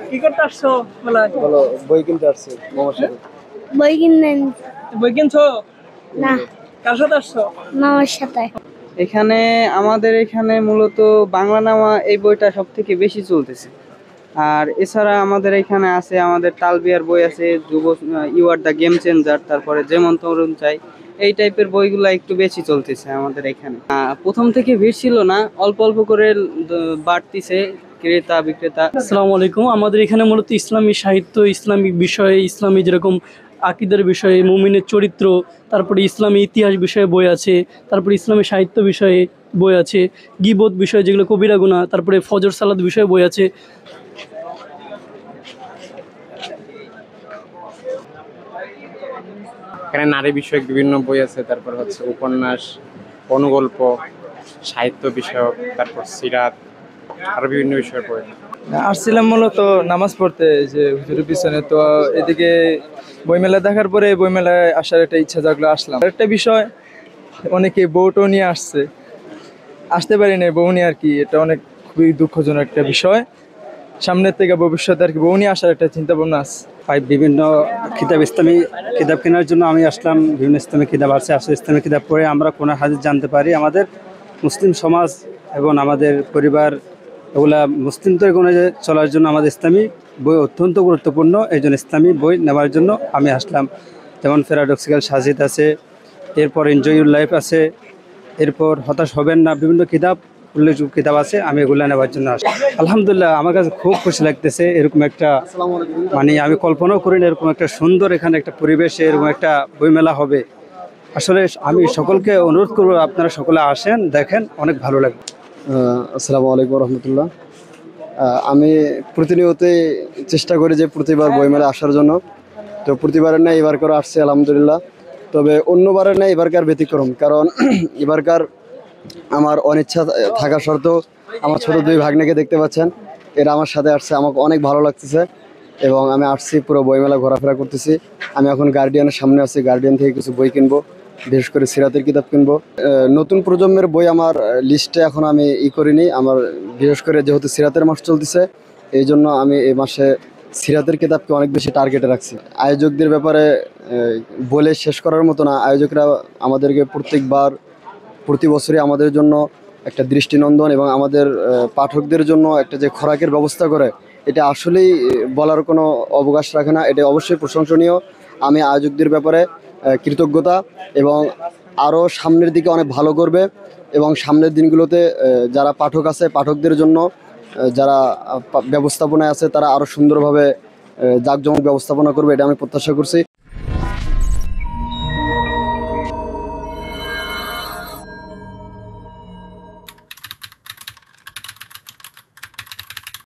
কি করতে আসছো? বলো। বই কিনতে আসছি মামার সাথে। বই কিনেন? বই কিনছো? না, কার সাথে আসছো? মামার সাথে। এখানে আমাদের এখানে মূলত বাংলা নামা এই বইটা সব থেকে বেশি চলতেছে। আর এছাড়া আমাদের এখানে আছে, আমাদের তালবিয়ার বই আছে, যুব you are the game changer, তারপরে যেমন তরুণ চাই, এই টাইপের বইগুলো একটু বেশি চলতেছে আমাদের এখানে। প্রথম থেকে ভিড় ছিল না, অল্প অল্প করে বাড়তিছে ক্রেতা বিক্রেতা। আসসালামু আলাইকুম। আমাদের এখানে মূলত ইসলামী সাহিত্য, ইসলামিক বিষয়ে, ইসলামী যেরকম আকিদের বিষয়ে, মুমিনের চরিত্র, তারপরে ইসলামী ইতিহাস বিষয়ে বই আছে, তারপরে ইসলামী সাহিত্য বিষয়ে বই আছে, গীবত বিষয়ে যেগুলো কবিরা গুনাহ, তারপরে ফজর সালাত বিষয়ে বই আছে। এখানে নারী বিষয়ক বিভিন্ন বই আছে, তারপর হচ্ছে উপন্যাস, অনুগল্প, সাহিত্য বিষয়ক, তারপর সিরাত, আরো বিভিন্ন বিষয়ের বই। আসছিলাম মূলত নামাজ পড়তে, যে হুজুরের পিছনে। তো এদিকে বইমেলা দেখার পরে বইমেলায় আসার একটা ইচ্ছা জাগলো, আসলাম। একটা বিষয়, অনেকে বউটো নিয়ে আসতে পারি না, বউ নিয়ে আর কি, এটা অনেক খুবই দুঃখজনক একটা বিষয়। সামনের থেকে ভবিষ্যতে আর কি বউ নিয়ে আসার একটা চিন্তা ভাবনা আছে। বিভিন্ন কিতাব, ইসলামী কিতাব কেনার জন্য আমি আসলাম। বিভিন্ন ইসলামী কিতাব আছে, আসলে ইসলামী কিতাব পড়ে আমরা কোরআন হাদিস জানতে পারি। আমাদের মুসলিম সমাজ এবং আমাদের পরিবার এগুলা মুসলিম তরিকা অনুযায়ী চলার জন্য আমাদের ইসলামী বই অত্যন্ত গুরুত্বপূর্ণ। এই জন্য ইসলামী বই নেওয়ার জন্য আমি আসলাম। যেমন প্যারাডক্সিক্যাল সাজিদ আছে, এরপর এনজয় ইউর লাইফ আছে, এরপর হতাশ হবেন না, বিভিন্ন কিতাব, উল্লেখযোগ্য কিতাব আছে, আমি এগুলো নেওয়ার জন্য আসি। আলহামদুলিল্লাহ, আমার কাছে খুব খুশি লাগতেছে। এরকম একটা মানে আমি কল্পনাও করি না, এরকম একটা সুন্দর এখানে একটা পরিবেশে এরকম একটা বইমেলা হবে। আসলে আমি সকলকে অনুরোধ করবো, আপনারা সকলে আসেন, দেখেন, অনেক ভালো লাগবে। আসসালামু আলাইকুম রহমতুল্লাহ। আমি প্রতিনিয়তই চেষ্টা করি যে প্রতিবার বইমেলা আসার জন্য। তো প্রতিবারের ন্যায় এবার করে আসছে আলহামদুলিল্লাহ। তবে অন্যবারের ন্যায় এবারকার ব্যতিক্রম, কারণ এবারকার আমার অনিচ্ছা থাকা সত্ত্বেও আমার ছোট দুই ভাগ্নেকে দেখতে পাচ্ছেন, এরা আমার সাথে আসছে, আমাকে অনেক ভালো লাগতেছে। এবং আমি আসছি, পুরো বইমেলা ঘোরাফেরা করতেছি। আমি এখন গার্ডিয়ানের সামনে আছি, গার্ডিয়ান থেকে কিছু বই কিনবো, বিশেষ করে সিরাতের কিতাব কিনবো। নতুন প্রজন্মের বই আমার লিস্টে এখন আমি করিনি। আমার বিশেষ করে যেহেতু সিরাতের মাস চলতেছে, এই জন্য আমি এই মাসে সিরাতের কিতাবকে অনেক বেশি টার্গেটে রাখছি। আয়োজকদের ব্যাপারে বলে শেষ করার মতো না। আয়োজকরা আমাদেরকে প্রতি বছরই আমাদের জন্য একটা দৃষ্টিনন্দন এবং আমাদের পাঠকদের জন্য একটা যে খোরাকের ব্যবস্থা করে, এটা আসলেই বলার কোনো অবকাশ রাখে না। এটা অবশ্যই প্রশংসনীয়। আমি আয়োজকদের ব্যাপারে কৃতজ্ঞতা, এবং আরও সামনের দিকে অনেক ভালো করবে, এবং সামনের দিনগুলোতে যারা পাঠক আছে, পাঠকদের জন্য যারা ব্যবস্থাপনায় আছে, তারা আরও সুন্দরভাবে জাঁকজমক ব্যবস্থাপনা করবে, এটা আমি প্রত্যাশা করছি।